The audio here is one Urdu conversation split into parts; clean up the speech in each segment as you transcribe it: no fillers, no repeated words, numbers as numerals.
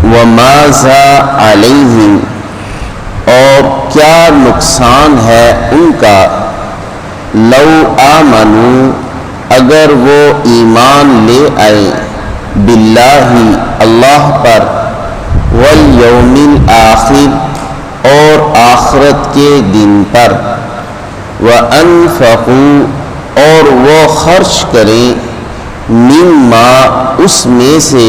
وَمَاذَا عَلَيْهِمْ اور کیا نقصان ہے ان کا لو آمنوا اگر وہ ایمان لے آئے باللہ اللہ پر والیوم الآخر اور آخرت کے دن پر وَأَنفَقُوا اور وہ خرچ کریں مما اس میں سے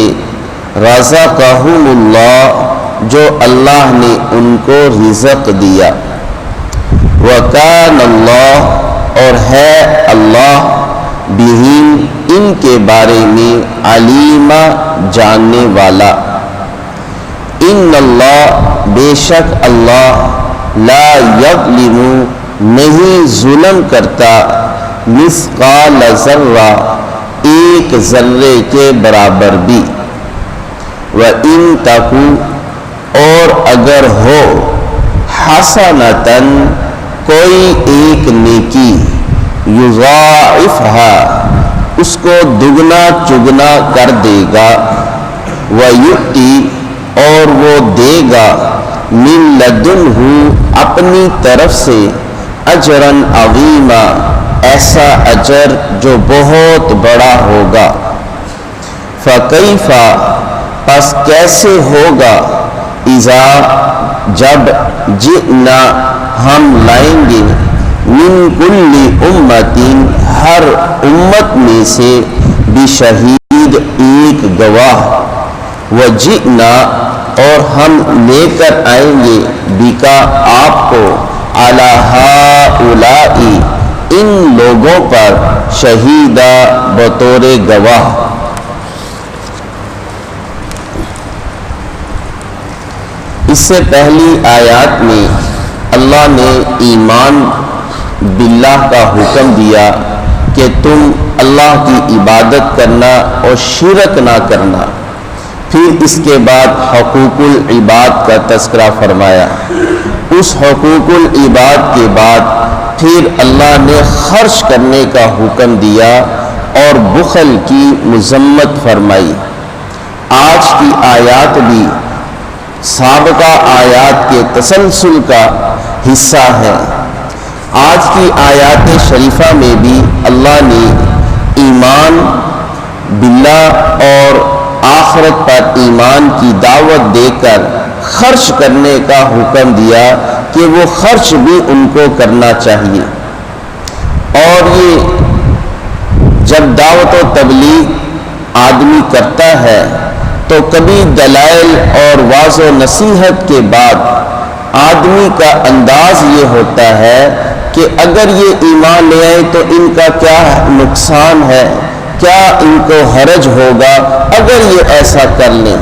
رزقہم اللہ جو اللہ نے ان کو رزق دیا وَكَانَ اللہ اور ہے اللہ بہم ان کے بارے میں علیمہ جاننے والا ان اللہ بے شک اللہ لا یظلم نہیں ظلم کرتا مثقال ذرہ ایک ذرے کے برابر بھی وَإِن تَكُ اور اگر ہو حسنۃً کوئی ایک نیکی یضاعفها اس کو دگنا چگنا کر دے گا وَيُؤْتِ اور وہ دے گا من لدنہ اپنی طرف سے اجراً عظیما ایسا اجر جو بہت بڑا ہوگا فَكَيْفَ پس کیسے ہوگا اذا جب جئنا ہم لائیں گے من کل امت ہر امت میں سے بشہید ایک گواہ وجئنا اور ہم لے کر آئیں گے بکا آپ کو علی ہؤلاء ان لوگوں پر شہیدہ بطور گواہ اس سے پہلی آیات میں اللہ نے ایمان باللہ کا حکم دیا کہ تم اللہ کی عبادت کرنا اور شرک نہ کرنا پھر اس کے بعد حقوق العباد کا تذکرہ فرمایا اس حقوق العباد کے بعد پھر اللہ نے خرچ کرنے کا حکم دیا اور بخل کی مذمت فرمائی آج کی آیات بھی سابقہ آیات کے تسلسل کا حصہ ہے آج کی آیات شریفہ میں بھی اللہ نے ایمان باللہ اور آخرت پر ایمان کی دعوت دے کر خرچ کرنے کا حکم دیا کہ وہ خرچ بھی ان کو کرنا چاہیے اور یہ جب دعوت و تبلیغ آدمی کرتا ہے تو کبھی دلائل اور واضح و نصیحت کے بعد آدمی کا انداز یہ ہوتا ہے کہ اگر یہ ایمان لے آئے تو ان کا کیا نقصان ہے کیا ان کو حرج ہوگا اگر یہ ایسا کر لیں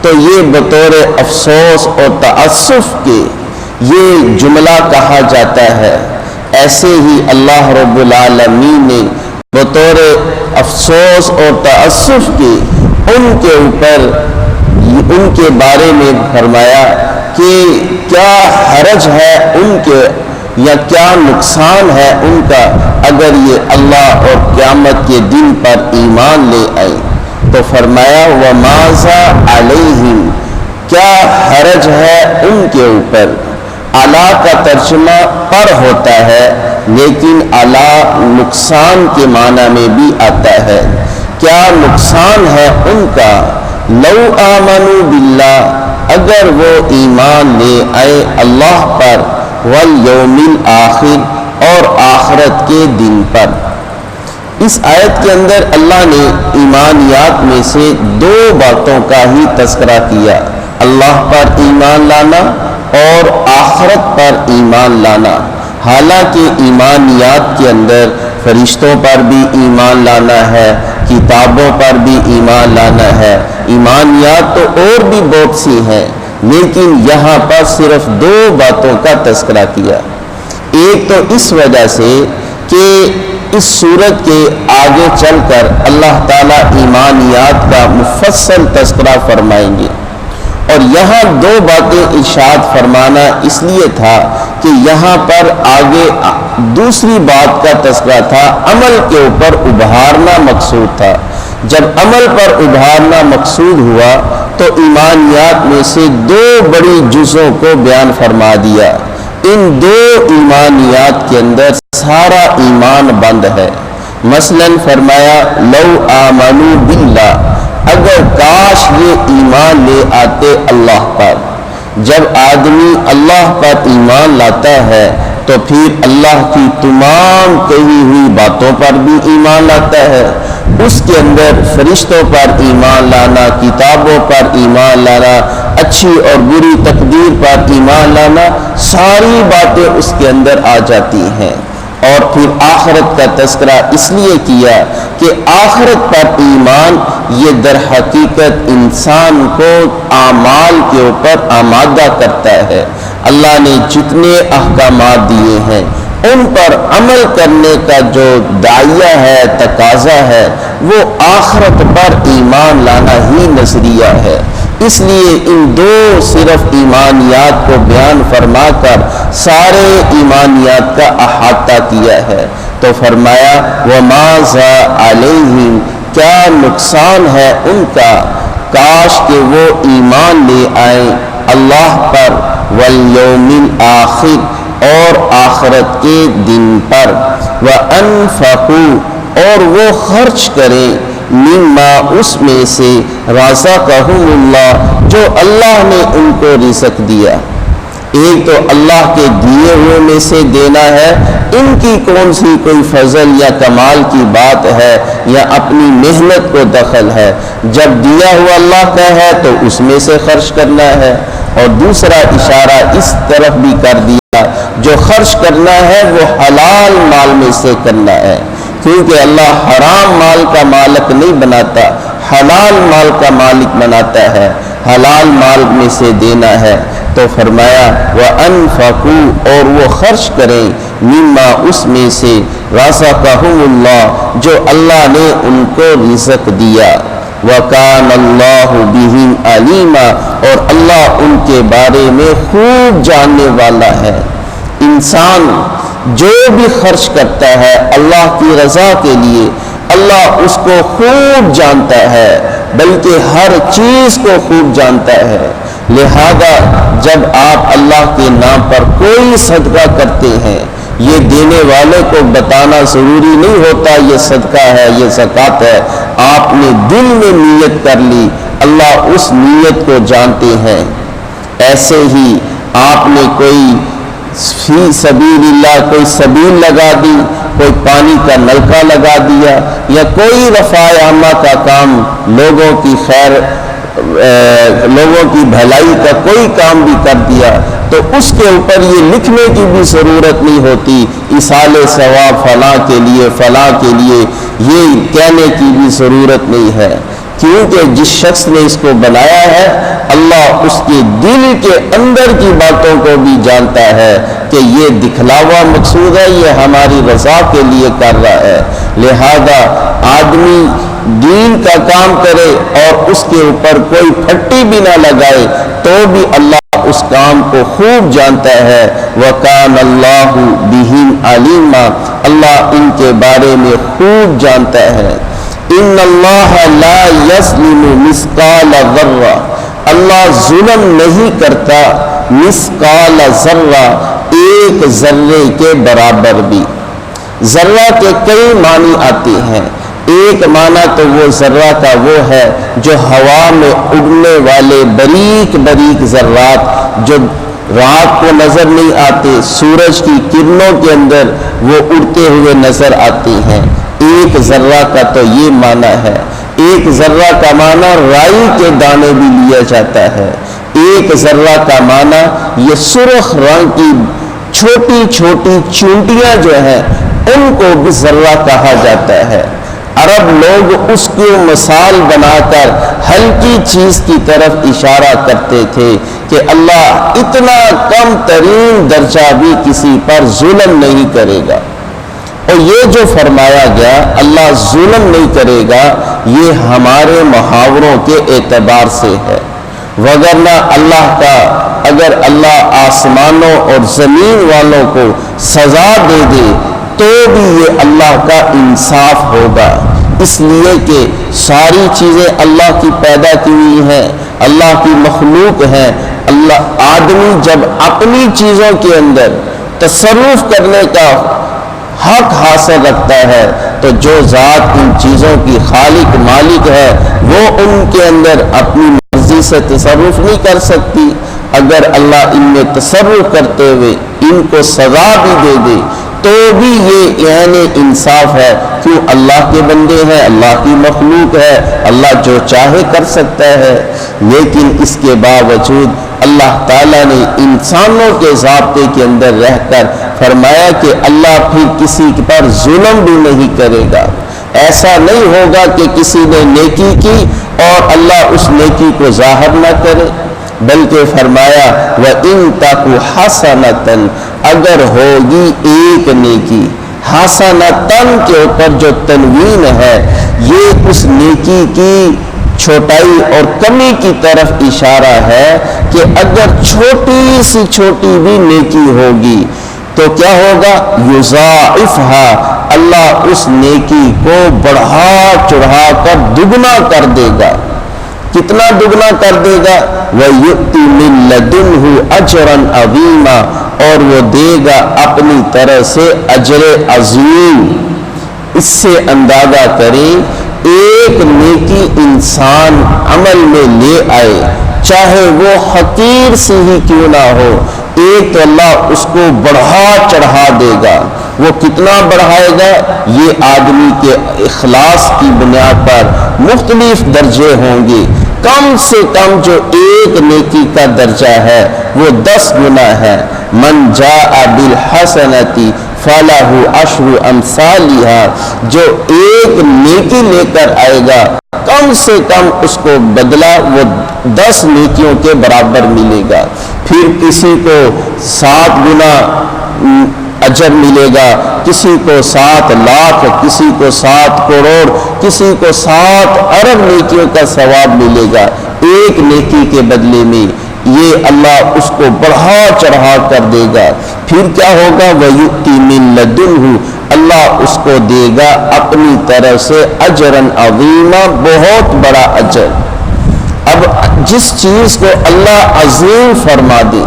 تو یہ بطور افسوس اور تأسف کے یہ جملہ کہا جاتا ہے ایسے ہی اللہ رب العالمین نے بطور افسوس اور تأسف کے ان کے اوپر ان کے بارے میں فرمایا کہ کیا حرج ہے ان کے یا کیا نقصان ہے ان کا اگر یہ اللہ اور قیامت کے دن پر ایمان لے آئے تو فرمایا وَمَاذَا عَلَيْهِمْ کیا حرج ہے ان کے اوپر علا کا ترجمہ پر ہوتا ہے لیکن علا نقصان کے معنی میں بھی آتا ہے کیا نقصان ہے ان کا لو آمنوا باللہ اگر وہ ایمان لے آئے اللہ پر والیوم الآخر اور آخرت کے دن پر اس آیت کے اندر اللہ نے ایمانیات میں سے دو باتوں کا ہی تذکرہ کیا اللہ پر ایمان لانا اور آخرت پر ایمان لانا حالانکہ ایمانیات کے اندر فرشتوں پر بھی ایمان لانا ہے کتابوں پر بھی ایمان لانا ہے ایمانیات تو اور بھی بہت سی ہیں لیکن یہاں پر صرف دو باتوں کا تذکرہ کیا ایک تو اس وجہ سے کہ اس صورت کے آگے چل کر اللہ تعالیٰ ایمانیات کا مفصل تذکرہ فرمائیں گے اور یہاں دو باتیں ارشاد فرمانا اس لیے تھا کہ یہاں پر آگے دوسری بات کا تذکرہ تھا عمل کے اوپر ابھارنا مقصود تھا جب عمل پر ابھارنا مقصود ہوا تو ایمانیات میں سے دو بڑی جزوں کو بیان فرما دیا. ان دو ایمانیات کے اندر سارا ایمان بند ہے. مثلا فرمایا لو آمنوا باللہ، اگر کاش یہ ایمان لے آتے اللہ پر. جب آدمی اللہ پر ایمان لاتا ہے تو پھر اللہ کی تمام کہی ہوئی باتوں پر بھی ایمان لاتا ہے. اس کے اندر فرشتوں پر ایمان لانا، کتابوں پر ایمان لانا، اچھی اور بری تقدیر پر ایمان لانا، ساری باتیں اس کے اندر آ جاتی ہیں. اور پھر آخرت کا تذکرہ اس لیے کیا کہ آخرت پر ایمان یہ در حقیقت انسان کو اعمال کے اوپر آمادہ کرتا ہے. اللہ نے جتنے احکامات دیے ہیں ان پر عمل کرنے کا جو داعیہ ہے، تقاضا ہے، وہ آخرت پر ایمان لانا ہی نظریہ ہے. اس لیے ان دو صرف ایمانیات کو بیان فرما کر سارے ایمانیات کا احاطہ کیا ہے. تو فرمایا وَمَاذَا عَلَيْهِمْ، کیا نقصان ہے ان کا، کاش کہ وہ ایمان لے آئیں اللہ پر، وَالْيَوْمِ الْآخِرِ، اور آخرت کے دن پر، وَأَنفَقُوا، اور وہ خرچ کریں، مما، اس میں سے، رزقہم اللہ، جو اللہ نے ان کو رزق دیا. ایک تو اللہ کے دیے ہوئے میں سے دینا ہے، ان کی کون سی کوئی فضل یا کمال کی بات ہے یا اپنی محنت کو دخل ہے. جب دیا ہوا اللہ کا ہے تو اس میں سے خرچ کرنا ہے. اور دوسرا اشارہ اس طرف بھی کر دیا، جو خرچ کرنا ہے وہ حلال مال میں سے کرنا ہے، کیونکہ اللہ حرام مال کا مالک نہیں بناتا، حلال مال کا مالک بناتا ہے. حلال مال میں سے دینا ہے. تو فرمایا وَأَنفَقُوا، اور وہ خرچ کریں، مما، اس میں سے، رزقہم اللہ، جو اللہ نے ان کو رزق دیا. وَكَانَ اللَّهُ بِهِمْ عَلِيمًا، اور اللہ ان کے بارے میں خوب جاننے والا ہے. انسان جو بھی خرچ کرتا ہے اللہ کی رضا کے لیے، اللہ اس کو خوب جانتا ہے، بلکہ ہر چیز کو خوب جانتا ہے. لہذا جب آپ اللہ کے نام پر کوئی صدقہ کرتے ہیں، یہ دینے والے کو بتانا ضروری نہیں ہوتا یہ صدقہ ہے، یہ زکوٰۃ ہے. آپ نے دل میں نیت کر لی، اللہ اس نیت کو جانتے ہیں. ایسے ہی آپ نے کوئی فی سبیل اللہ کوئی سبیل لگا دی، کوئی پانی کا نلکا لگا دیا، یا کوئی رفع عامہ کا کام، لوگوں کی خیر، لوگوں کی بھلائی کا کوئی کام بھی کر دیا، تو اس کے اوپر یہ لکھنے کی بھی ضرورت نہیں ہوتی ایصال ثواب فلاں کے لیے، فلاں کے لیے، یہ کہنے کی بھی ضرورت نہیں ہے. کیونکہ جس شخص نے اس کو بنایا ہے اللہ اس کے دل کے اندر کی باتوں کو بھی جانتا ہے کہ یہ دکھلاوا مقصود ہے، یہ ہماری رضا کے لیے کر رہا ہے. لہذا آدمی دین کا کام کرے اور اس کے اوپر کوئی پھٹی بھی نہ لگائے تو بھی اللہ اس کام کو خوب جانتا ہے. وَكَانَ اللَّهُ بِهِمْ عَلِيمًا، اللہ ان کے بارے میں خوب جانتا ہے. ان اللہ لا یظلم مثقال ذرہ، اللہ ظلم نہیں کرتا مثقال ذرہ، ایک ذرے کے برابر بھی. ذرہ کے کئی معنی آتے ہیں. ایک معنی تو وہ ذرہ کا وہ ہے جو ہوا میں اڑنے والے باریک باریک ذرات جو رات کو نظر نہیں آتے، سورج کی کرنوں کے اندر وہ اڑتے ہوئے نظر آتے ہیں. ایک ذرہ کا تو یہ معنی ہے. ایک ذرہ کا معنی رائی کے دانے بھی لیا جاتا ہے. ایک ذرہ کا معنی یہ سرخ رنگ کی چھوٹی چھوٹی چونٹیاں جو ہیں ان کو بھی ذرہ کہا جاتا ہے. عرب لوگ اس کو مثال بنا کر ہلکی چیز کی طرف اشارہ کرتے تھے کہ اللہ اتنا کم ترین درجہ بھی کسی پر ظلم نہیں کرے گا. اور یہ جو فرمایا گیا اللہ ظلم نہیں کرے گا، یہ ہمارے محاوروں کے اعتبار سے ہے. وگرنہ اللہ کا، اگر اللہ آسمانوں اور زمین والوں کو سزا دے دے تو بھی یہ اللہ کا انصاف ہوگا. اس لیے کہ ساری چیزیں اللہ کی پیدا کی ہوئی ہیں، اللہ کی مخلوق ہیں۔ آدمی جب اپنی چیزوں کے اندر تصرف کرنے کا حق حاصل رکھتا ہے تو جو ذات ان چیزوں کی خالق مالک ہے وہ ان کے اندر اپنی مرضی سے تصرف نہیں کر سکتی۔ اگر اللہ ان میں تصرف کرتے ہوئے ان کو سزا بھی دے دے تو بھی یہ یعنی انصاف ہے، کیوں؟ اللہ کے بندے ہیں، اللہ کی مخلوق ہے، اللہ جو چاہے کر سکتا ہے۔ لیکن اس کے باوجود اللہ تعالیٰ نے انسانوں کے ضابطے کے اندر رہ کر فرمایا کہ اللہ پھر کسی پر ظلم بھی نہیں کرے گا۔ ایسا نہیں ہوگا کہ کسی نے نیکی کی اور اللہ اس نیکی کو ظاہر نہ کرے، بلکہ فرمایا وَإِن تَكُ حَسَنَةً، اگر ہوگی ایک نیکی، حسنتن کے اوپر جو تنوین ہے یہ اس نیکی کی چھوٹائی اور کمی کی طرف اشارہ ہے کہ اگر چھوٹی سی چھوٹی بھی نیکی ہوگی تو کیا ہوگا؟ یضاعفھا، اللہ اس نیکی کو بڑھا چڑھا کر دگنا کر دے گا۔ کتنا دگنا کر دے گا؟ وَيُؤْتِ مِن لَّدُنْهُ أَجْرًا عَظِيمًا، اور وہ دے گا اپنی طرح سے اجر عظیم۔ اس سے اندازہ کریں ایک نیکی انسان عمل میں لے آئے، چاہے وہ حقیر سے ہی کیوں نہ ہو، ایک تو اللہ اس کو بڑھا چڑھا دے گا۔ وہ کتنا بڑھائے گا؟ یہ آدمی کے اخلاص کی بنیاد پر مختلف درجے ہوں گے۔ کم سے کم جو ایک نیکی کا درجہ ہے وہ 10 گنا ہے۔ من جاء بالحسنۃ فلہ عشر امثالها، جو ایک نیکی لے کر آئے گا کم سے کم اس کو بدلہ وہ 10 نیکیوں کے برابر ملے گا۔ پھر کسی کو 7 گنا اجر ملے گا، کسی کو 7 لاکھ، کسی کو 7 کروڑ، کسی کو 7 ارب نیکیوں کا ثواب ملے گا ایک نیکی کے بدلے میں۔ یہ اللہ اس کو بڑھا چڑھا کر دے گا۔ پھر کیا ہوگا؟ وَيُؤْتِ مِن لَّدُنْهُ، اللہ اس کو دے گا اپنی طرف سے اجراً عظیما، بہت بڑا اجر۔ اب جس چیز کو اللہ عظیم فرما دے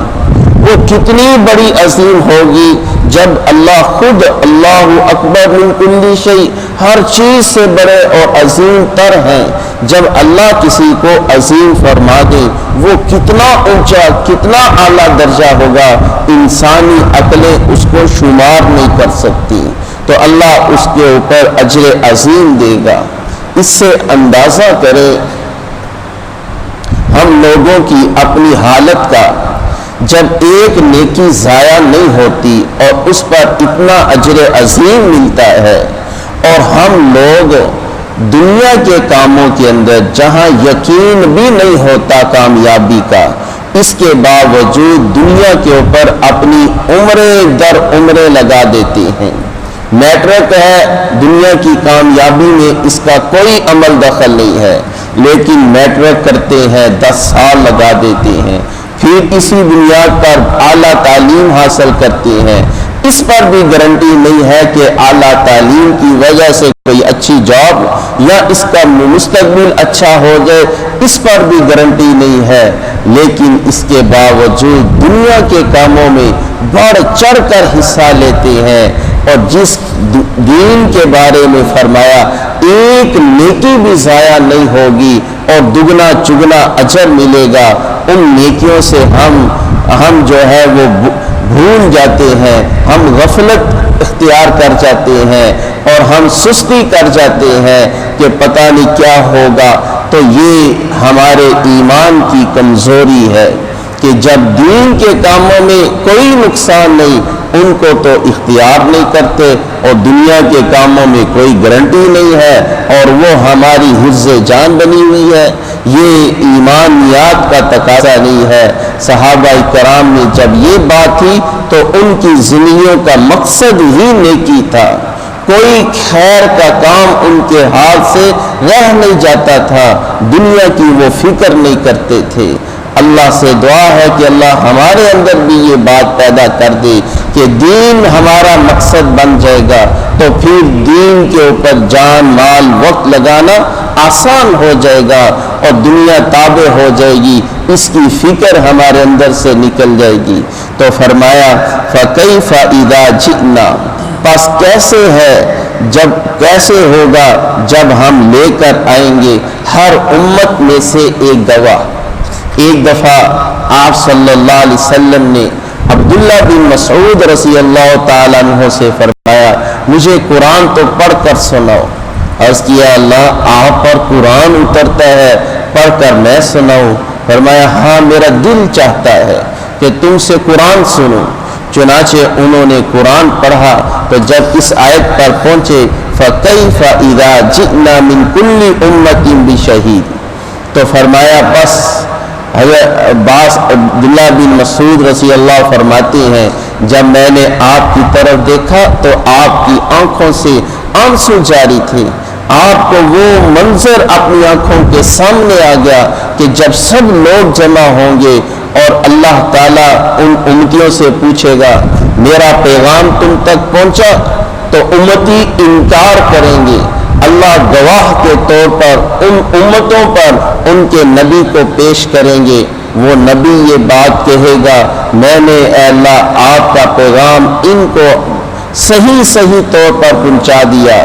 وہ کتنی بڑی عظیم ہوگی جب اللہ خود اللہ اکبر من کل شیء، ہر چیز سے بڑے اور عظیم تر ہیں۔ جب اللہ کسی کو عظیم فرما دے وہ کتنا اونچا، کتنا اعلیٰ درجہ ہوگا، انسانی عقلیں اس کو شمار نہیں کر سکتی۔ تو اللہ اس کے اوپر اجر عظیم دے گا۔ اس سے اندازہ کریں ہم لوگوں کی اپنی حالت کا، جب ایک نیکی ضائع نہیں ہوتی اور اس پر اتنا اجر عظیم ملتا ہے، اور ہم لوگ دنیا کے کاموں کے اندر جہاں یقین بھی نہیں ہوتا کامیابی کا، اس کے باوجود دنیا کے اوپر اپنی عمریں در عمریں لگا دیتے ہیں۔ میٹرک ہے، دنیا کی کامیابی میں اس کا کوئی عمل دخل نہیں ہے، لیکن میٹرک کرتے ہیں 10 سال لگا دیتے ہیں، پھر اسی بنیاد پر اعلیٰ تعلیم حاصل کرتے ہیں۔ اس پر بھی گارنٹی نہیں ہے کہ اعلیٰ تعلیم کی وجہ سے کوئی اچھی جاب یا اس کا مستقبل اچھا ہو جائے، اس پر بھی گارنٹی نہیں ہے، لیکن اس کے باوجود دنیا کے کاموں میں بڑھ چڑھ کر حصہ لیتے ہیں۔ اور جس دین کے بارے میں فرمایا ایک نیکی بھی ضائع نہیں ہوگی اور دگنا چگنا اجر ملے گا، ان نیکیوں سے ہم جو ہے وہ بھول جاتے ہیں، ہم غفلت اختیار کر جاتے ہیں اور ہم سستی کر جاتے ہیں کہ پتہ نہیں کیا ہوگا۔ تو یہ ہمارے ایمان کی کمزوری ہے کہ جب دین کے کاموں میں کوئی نقصان نہیں ان کو تو اختیار نہیں کرتے، اور دنیا کے کاموں میں کوئی گارنٹی نہیں ہے اور وہ ہماری حفظ جان بنی ہوئی ہے۔ یہ ایمانیات کا تقاضا نہیں ہے۔ صحابہ کرام نے جب یہ بات تھی تو ان کی زندگیوں کا مقصد ہی نیکی تھا، کوئی خیر کا کام ان کے ہاتھ سے رہ نہیں جاتا تھا، دنیا کی وہ فکر نہیں کرتے تھے۔ اللہ سے دعا ہے کہ اللہ ہمارے اندر بھی یہ بات پیدا کر دے کہ دین ہمارا مقصد بن جائے گا تو پھر دین کے اوپر جان مال وقت لگانا آسان ہو جائے گا اور دنیا تابع ہو جائے گی، اس کی فکر ہمارے اندر سے نکل جائے گی۔ تو فرمایا فَكَيْفَ إِذَا جِئْنَا، پس کیسے ہوگا جب ہم لے کر آئیں گے ہر امت میں سے ایک گواہ۔ ایک دفعہ آپ صلی اللہ علیہ وسلم نے عبداللہ بن مسعود رضی اللہ تعالیٰ عنہ سے فرمایا مجھے قرآن تو پڑھ کر سناؤ۔ عرض کیا اللہ آپ پر قرآن اترتا ہے، پڑھ کر میں سناؤں؟ فرمایا ہاں میرا دل چاہتا ہے کہ تم سے قرآن سنوں۔ چنانچہ انہوں نے قرآن پڑھا تو جب اس آیت پر پہنچے فَكَيْفَ إِذَا جِئْنَا مِن كُلِّ أُمَّةٍ بِشَهِيدٍ، تو فرمایا بس عبداللہ بن مسعود رضی اللہ فرماتے ہیں جب میں نے آپ کی طرف دیکھا تو آپ کی آنکھوں سے آنسو جاری تھے، آپ کو وہ منظر اپنی آنکھوں کے سامنے آ گیا کہ جب سب لوگ جمع ہوں گے اور اللہ تعالیٰ ان امتیوں سے پوچھے گا میرا پیغام تم تک پہنچا، تو امتی انکار کریں گے، اللہ گواہ کے طور پر ان امتوں پر ان کے نبی کو پیش کریں گے، وہ نبی یہ بات کہے گا میں نے اے اللہ آپ کا پیغام ان کو صحیح طور پر پہنچا دیا۔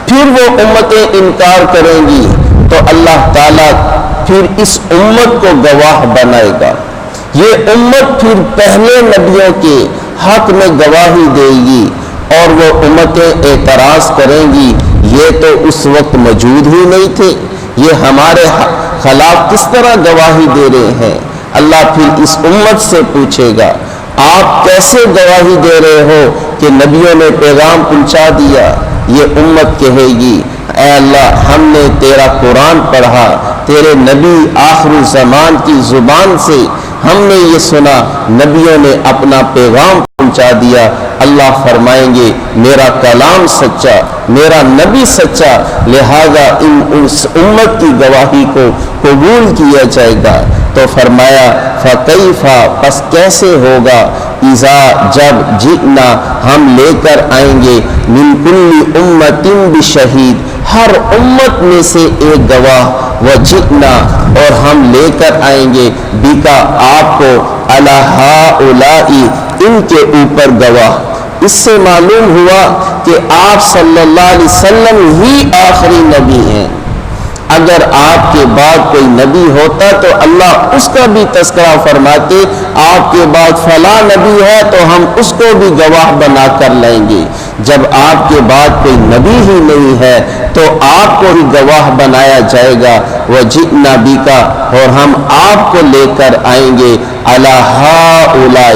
پھر وہ امتیں انکار کریں گی تو اللہ تعالیٰ پھر اس امت کو گواہ بنائے گا، یہ امت پھر پہلے نبیوں کے حق میں گواہی دے گی اور وہ امتیں اعتراض کریں گی یہ تو اس وقت موجود ہی نہیں تھے، یہ ہمارے خلاف کس طرح گواہی دے رہے ہیں؟ اللہ پھر اس امت سے پوچھے گا آپ کیسے گواہی دے رہے ہو کہ نبیوں نے پیغام پہنچا دیا؟ یہ امت کہے گی اے اللہ ہم نے تیرا قرآن پڑھا، تیرے نبی آخر الزمان کی زبان سے ہم نے یہ سنا نبیوں نے اپنا پیغام پہنچا دیا۔ اللہ فرمائیں گے میرا کلام سچا، میرا نبی سچا، لہذا اس امت کی گواہی کو قبول کیا جائے گا۔ تو فرمایا فَكَيْفَ، پس کیسے ہوگا، اذا جب جئنا ہم لے کر آئیں گے من کل امت بشہید، ہر امت میں سے ایک گواہ، وجئنا اور ہم لے کر آئیں گے بکا آپ کو علی ہؤلاء ان کے اوپر گواہ۔ اس سے معلوم ہوا کہ آپ صلی اللہ علیہ وسلم ہی آخری نبی ہیں، اگر آپ کے بعد کوئی نبی ہوتا تو اللہ اس کا بھی تذکرہ فرماتے آپ کے بعد فلاں نبی ہے تو ہم اس کو بھی گواہ بنا کر لائیں گے۔ جب آپ کے بعد کوئی نبی ہی نہیں ہے تو آپ کو ہی گواہ بنایا جائے گا، وجئنا بک اور ہم آپ کو لے کر آئیں گے علی ہؤلاء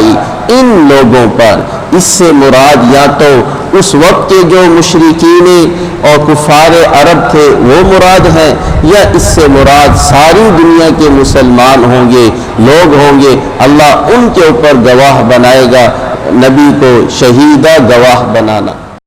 ان لوگوں پر۔ اس سے مراد یا تو اس وقت کے جو مشرکین اور کفار عرب تھے وہ مراد ہیں، یا اس سے مراد ساری دنیا کے مسلمان ہوں گے، لوگ ہوں گے، اللہ ان کے اوپر گواہ بنائے گا، نبی کو شہیدہ گواہ بنانا۔